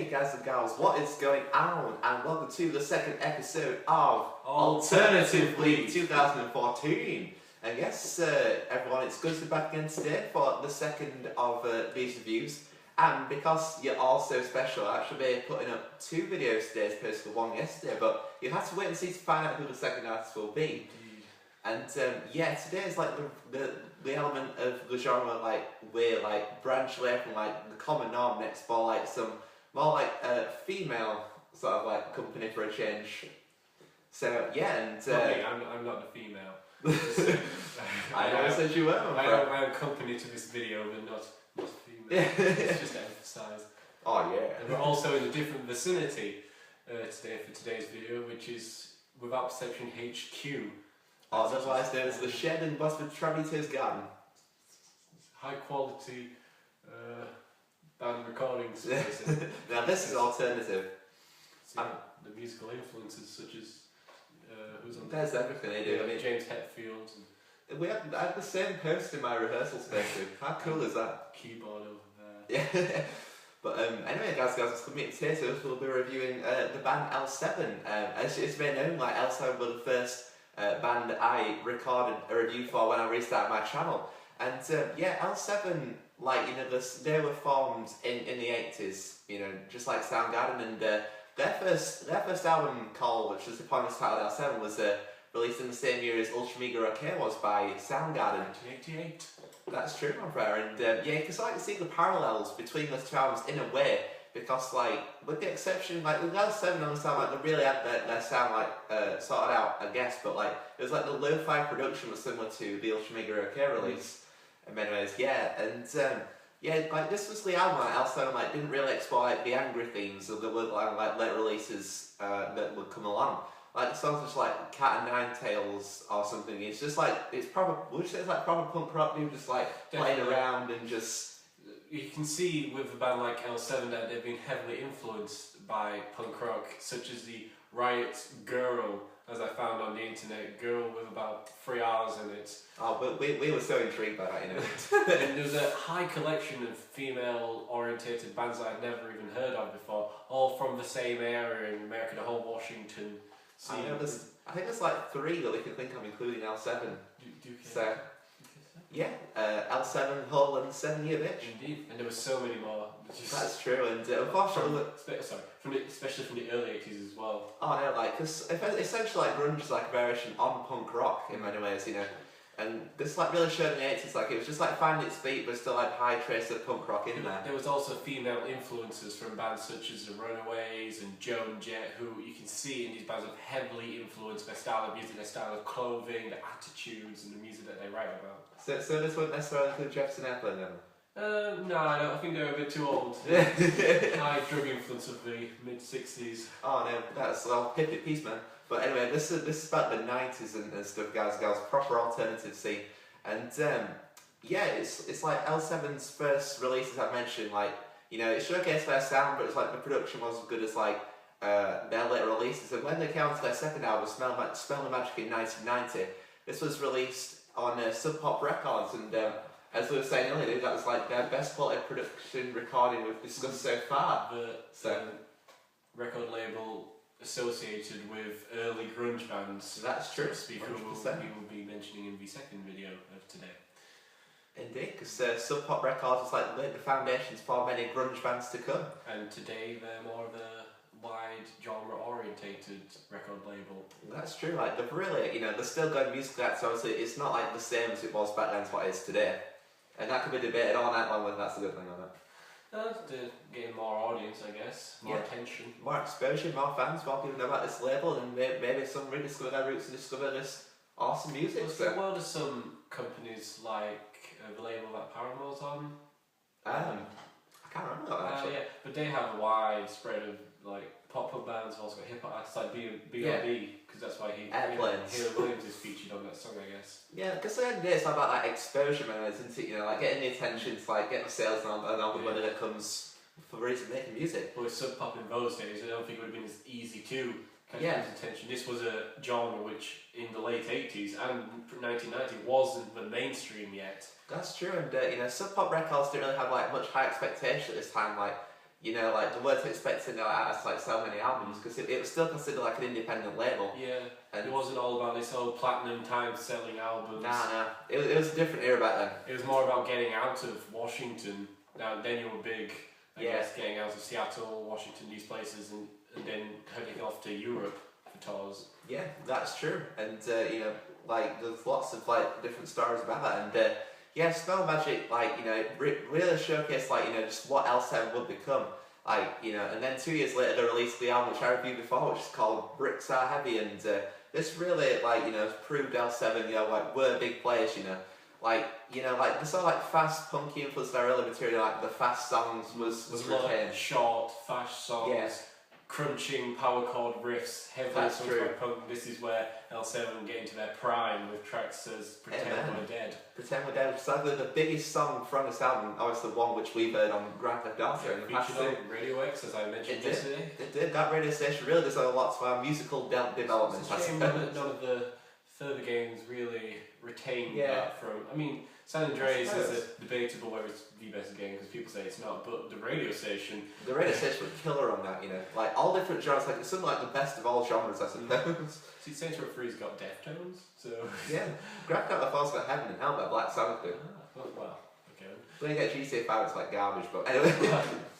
Hey guys and gals, what is going on? And welcome to the second episode of Alternatively 2014. And yes, everyone, it's good to be back again today for the second of these reviews. And because you're all so special, I'll actually be putting up 2 videos today as opposed to 1 yesterday. But you'll have to wait and see to find out who the second artist will be. And yeah, today is like the element of the genre, like we're like branch away from like the common norm next for like some more like female sort of like company for a change. So yeah, and I'm not the female. I never said you were. I am company to this video, but not female. It's just to emphasise. Oh yeah. And we're also in a different vicinity today for today's video, which is Without Perception HQ. Otherwise known as the shed in Travis Travito's garden. High quality band recording space. Now this is alternative. The musical influences such as who's on there's everything they do. I mean, James Hetfield. I had the same post in my rehearsal space. How cool is that? Keyboard over there. Yeah. But anyway, guys, it's coming in today, so we'll be reviewing the band L7. As it's been known, like L7 were the first band I recorded a review for when I restarted my channel. And yeah, L7, like, you know, they were formed in the 80s, you know, just like Soundgarden, and their first album called, which was the eponymous title L7, was released in the same year as Ultra Mega Rockin was by Soundgarden. 1988. That's true, my friend. And yeah, you can sort of see the parallels between those two albums in a way, because like, with the exception, like with L7 on the sound, like they really had their sound like sorted out, I guess, but like it was like the lo-fi production was similar to the Ultra Mega Rockin release in many ways, yeah. And yeah, like this was the album like L7 like didn't really explore like the angry themes of the like late releases that would come along. Like the songs just like Cat and Nine Tails or something. It's just like, it's proper, would you say it's like proper punk rock, dude, just like playing around and just... You can see with a band like L7 that they've been heavily influenced by punk rock, such as the Riot Girl, as I found on the internet, girl with about 3 hours in it. Oh, we were so intrigued by that, you know. And there's a high collection of female-orientated bands that I'd never even heard of before, all from the same area in America, the whole Washington. I think there's like 3 that we can think of, including L7. So, yeah, L7, Hull, and 7 Year Bitch. Indeed, and there were so many more. That's true, and unfortunately, especially from the early 80s as well. Oh no, like, because essentially like grunge is like a variation on punk rock in many ways, you know. And this like really showed in the 80s, like it was just like finding its feet but still like high trace of punk rock in there. There was also female influences from bands such as the Runaways and Joan Jett, who you can see in these bands are heavily influenced by style of music, their style of clothing, their attitudes and the music that they write about. So this wouldn't necessarily include Jefferson Airplane then? No, I think they're a bit too old. High drug influence of the mid-60s. Oh no, that's hip it peace, man. But anyway, this is about the 90s and stuff, guys, proper alternative scene. And yeah, it's like L7's first release, as I mentioned, like, you know, it showcased their sound, but it's like the production wasn't as good as like their later releases. And when they came out to their second album, Smell the Magic in 1990, this was released on Sub Pop Records, and as we were saying earlier, that was like their best quality production recording we've discussed so far. The record label associated with early grunge bands. That's true. Who will be mentioning in the second video of today. Indeed, because Sub Pop Records was like laid the foundations for many grunge bands to come. And today they're more of a wide genre orientated record label. That's true. Like they've really, you know, they're still going musically. So obviously, it's not like the same as it was back then as what it is today. And that could be debated all night long whether that's a good thing or not. Getting more audience, I guess, more attention. More exposure, more fans, more people know about this label, and maybe some rediscover their roots and discover this awesome music. Well, what are some companies like the label that Paramore's on? I can't remember that actually. Yeah, but they have a wide spread of like pop bands, also got hip hop artists like B.O.B. because that's why Haley Williams is featured on that song, I guess. Yeah, because at the end of the day, it's all about like exposure, man, isn't it? You know, like getting the attention, to like getting the sales and all the money that comes for the reason of making music. Well, with Sub Pop in those days, I don't think it would have been as easy to catch people's attention. This was a genre which, in the late 80s and 1990, wasn't the mainstream yet. That's true, and you know, Sub Pop Records didn't really have like much high expectation at this time. Like, you know, like they weren't expecting to artists like so many albums because it was still considered like an independent label. Yeah, and it wasn't all about this whole platinum time selling albums. Nah. It was a different era back then. It was more about getting out of Washington. Now, then you were big, I guess, getting out of Seattle, Washington, these places, and then heading off to Europe for tours. Yeah, that's true. And, you know, like, there's lots of, like, different stories about that. And, yeah, Spell Magic, like, you know, really showcased, like, you know, just what L7 would become. Like, you know, and then 2 years later they released the album which I reviewed before, which is called Bricks Are Heavy, and this really, like, you know, proved L7, you know, like, were big players, you know. Like, you know, like, the sort of, like, fast, punky influence their early material, like, the fast songs was retained. Short, fast songs, crunching power chord riffs, heavily sort punk. This is where L7 get into their prime with tracks as Pretend We're Dead. Pretend We're Dead, which is like the biggest song from this album, obviously the one which we've heard on Grand Theft Auto in the past. Featured on Radio X, as I mentioned yesterday. It did. That radio station really does a lot for our musical development. It's a shame none of the further games really retained that from. I mean, San Andreas is debatable whether it's the best game because people say it's not, but the radio station. The radio station was killer on that, you know. Like all different genres, like it's something like the best of all genres, I suppose. See, Saints Row 3's got Deftones, so. Yeah, Grand Theft Auto's got Heaven and Hell by Black Sabbath. Well, okay. When you get GTA 5, it's like garbage, but anyway.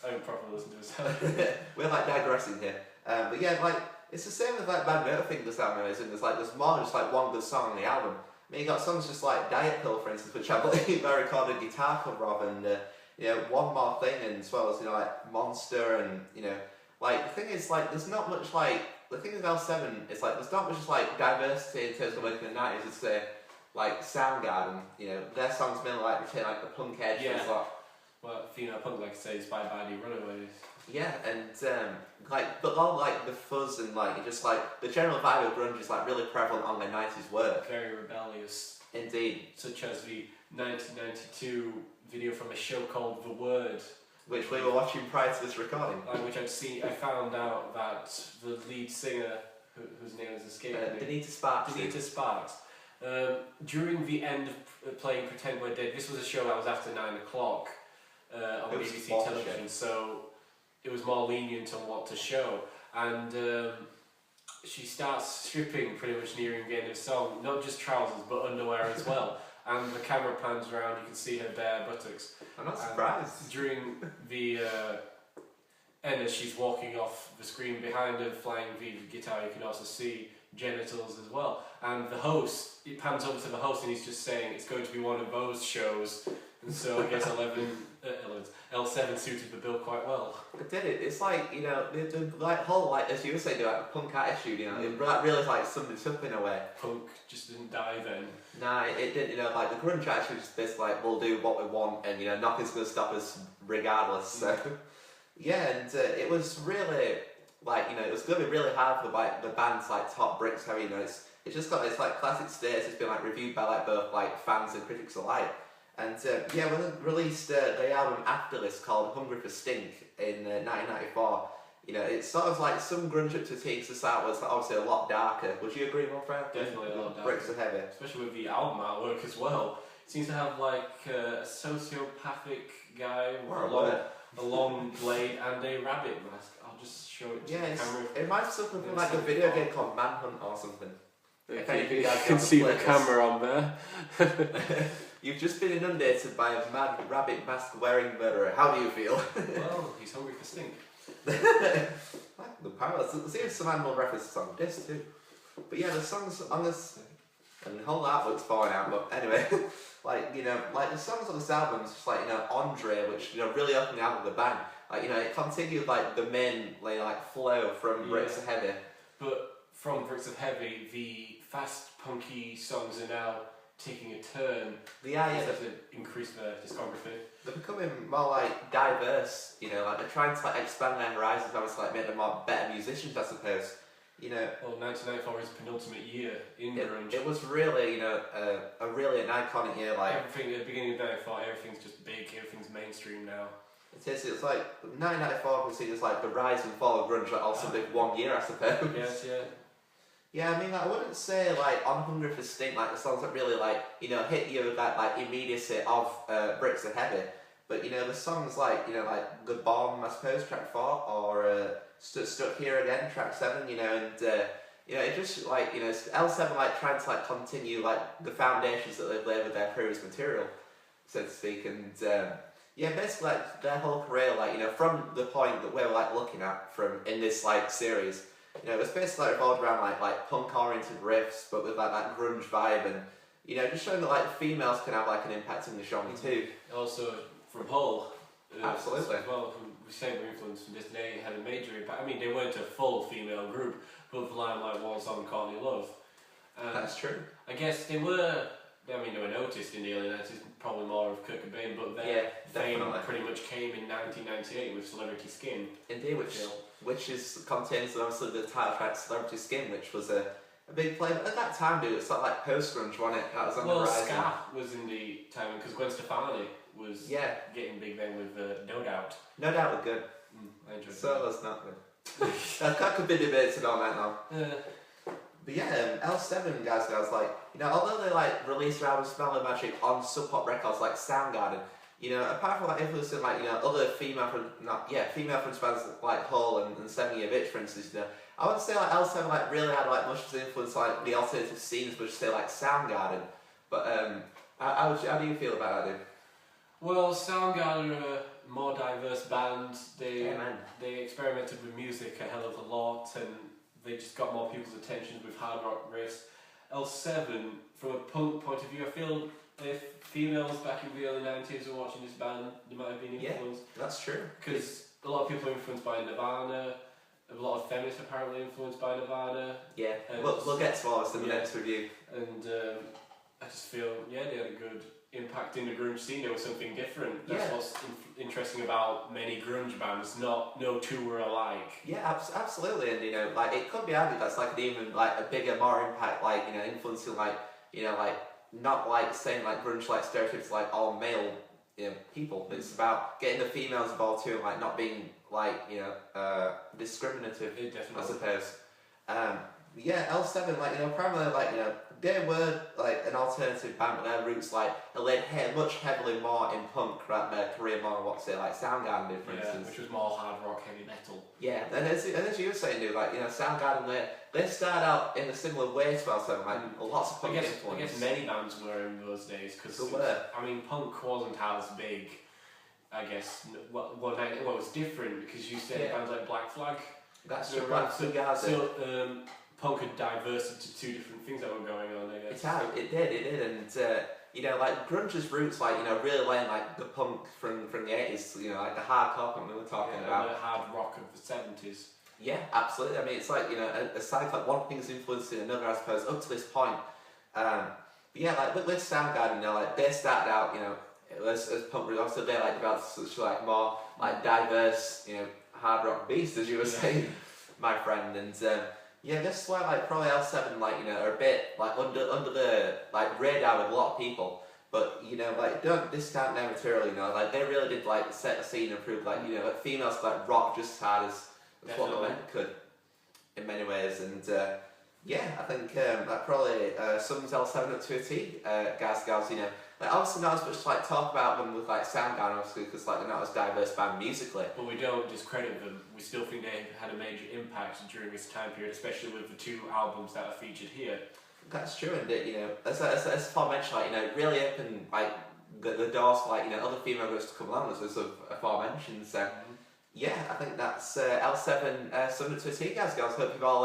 I haven't properly listened to this. We're like digressing here. But yeah, like, it's the same with like Bad Motor thing this album is, and there's more than just like one good song on the album. I mean, you got songs just like Diet Pill, for instance, which I believe I recorded a guitar cover of, and you know, One More Thing, and as well as, you know, like Monster, and you know, like the thing is, like, there's not much like the thing with L7 is like there's not much like diversity in terms of like in the 90s. It's like Soundgarden, you know, their songs mainly like retain like the punk edge. Yeah. Like, well, female punk, like I say, inspired by the Runaways. Yeah, and like, but all like the fuzz and like just like the general vibe of grunge is like really prevalent on their 90s work. Very rebellious. Indeed. Such as the 1992 video from a show called The Word, which we were watching prior to this recording. Which I found out that the lead singer, whose name is escaping me, Denita Sparks. During the end of playing Pretend We're Dead, this was a show that was after 9 o'clock on BBC television, so it was more lenient on what to show, and she starts stripping pretty much nearing the end of the song, not just trousers but underwear as well, and the camera pans around, you can see her bare buttocks. I'm not surprised. During the end, as she's walking off the screen behind her flying the guitar, you can also see genitals as well, and the host, it pans over to the host and he's just saying it's going to be one of those shows, and so I guess L7 suited the bill quite well. It did it. It's like, you know, the like whole, like, as you were saying, like punk attitude, you know, it really like summed it up in a way. Punk just didn't die then. Nah, it didn't, you know, like the grunge attitude is this, like, we'll do what we want and, you know, nothing's going to stop us regardless, so. Yeah, and it was really, like, you know, it was going to be really hard for like the band's like top Bricks Heavy, you know, it's just got this like classic status. It's been like reviewed by like both like fans and critics alike. And yeah, when they released the album after this called Hungry for Stink in 1994, you know, it's sort of like some grunge up to Teaks. The start was obviously a lot darker. Would you agree, my friend? Definitely a lot darker. Bricks Are Heavy. Especially with the album artwork as well. It seems to have like a sociopathic guy with a long blade and a rabbit mask. I'll just show it to the camera. It might be something like a video game called Manhunt or something. You can see the camera on there. You've just been inundated by a mad rabbit mask wearing murderer. How do you feel? Well, he's hungry for stink. Like the parallels. There's some animal references on this too. But yeah, the songs on this, and the whole artwork's falling out, but anyway, like, you know, like the songs on this album is just like, you know, Andre, which, you know, really opened out with the band. Like, you know, it continued like the main like flow from Bricks Are Heavy. But from Bricks Are Heavy, the fast punky songs are now taking a turn. They are, yeah. To increase their discography. They're becoming more like diverse, you know, like they're trying to like expand their horizons, obviously like make them more better musicians, I suppose. You know. Well, 1994 is penultimate year in grunge. It was really, you know, an iconic year. Like everything at the beginning of 94, everything's just big, everything's mainstream now. It is. It's like 1994. We see just like the rise and fall of grunge, like also big 1 year, I suppose. Yes, yeah. Yeah, I mean, like, I wouldn't say like on Hungry for Stink, like the songs that really like, you know, hit you with that like immediacy of Bricks Are Heavy. But the songs like like Good Bomb, I suppose, track 4, or Stuck Here Again, track 7, and it just like L7 like trying to like continue like the foundations that they've laid with their previous material, so to speak, and basically like their whole career, like from the point that we're like looking at from in this like series, it's basically like revolved around like punk oriented riffs, but with like that grunge vibe, and just showing that like females can have like an impact in the genre too. Also from Hull, Absolutely. as well, who we say were influenced from Disney, had a major impact. I mean, they weren't a full female group, but for line like one song, Call Me Love. That's true. I guess they were noticed in the early 90s, probably more of Kurt Cobain, but their fame pretty much came in 1998 with Celebrity Skin. Indeed, which is contains obviously the title track Celebrity Skin, which was a big play. But at that time, dude, it's like post-grunge, wasn't it? That was on the rise. Ska was in the time, because Gwen Stefani was getting big then with No Doubt. No Doubt was good. I enjoyed So that's not good. that could be debated all night long. But L7 guys, like, although they like released their album Smell of Magic on Sub Pop Records like Soundgarden, apart from like influencing like other female fronts bands like Hull and 7 Year Bitch, for instance, I wouldn't say like L7 like really had like much of an influence like the alternative scene as much as say like Soundgarden. But how do you feel about that, dude? Well, Soundgarden are a more diverse band. They experimented with music a hell of a lot, and they just got more people's attention with hard rock riffs. L7, from a punk point of view, I feel if females back in the early 90s were watching this band, they might have been influenced. Yeah, that's true. Because a lot of people are influenced by Nirvana, a lot of feminists apparently influenced by Nirvana. Yeah, we'll get to all this in the next review. And I just feel, they had a good impact in the grunge scene. There was something different. That's what's interesting about many grunge bands. No two were alike. Yeah, absolutely. And like it could be argued that's like an even like a bigger, more impact, like influencing like like not like saying like grunge like stereotypes like all male people. It's about getting the females involved too, and like not being like discriminative. I suppose. L7 like primarily like they were like an alternative band, but their roots like are laid much heavily more in punk rather than their career more what say like Soundgarden did, for instance. Which was more hard rock, heavy metal. Yeah, and as you were saying, dude, like Soundgarden they started out in a similar way to L7, like lots of punk influence. I guess many bands were in those days because I mean punk wasn't as big. I guess it was different because you said bands like Black Flag. That's true. Black Flag. Punk had diverse into two different things that were going on, I guess. It did, and like grunge's roots, like really laying like the punk from the 80s, like the hardcore punk we were talking about, the hard rock of the 70s. Yeah, absolutely. I mean, it's like aside like one thing's influencing another, I suppose, up to this point. But like with Soundgarden, like they started out, as punk groups, obviously they like developed such like more like diverse, hard rock beast, as you were saying, my friend, and. That's why like probably L7 like are a bit like under the like radar with a lot of people, but like don't discount their material. Like they really did like set a scene and prove like like females could like rock just as hard as what the men could in many ways, and I think that probably sums L7 up to a T, guys. Like obviously not as much to like talk about them with like Soundgarden, obviously, because like they're not as diverse band musically. But we don't discredit them. We still think they had a major impact during this time period, especially with the 2 albums that are featured here. That's true, and as Paul mentioned, like really opened like the doors for like other female groups to come along, as aforementioned. So I think that's L7 summed up to a T, guys. Hope you've all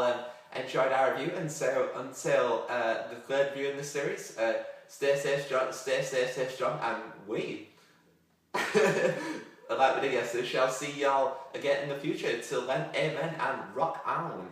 enjoyed our review, and so until the 3rd review in this series. Stay safe, strong, and we, like we did yesterday, shall see y'all again in the future. Till then, amen and rock on.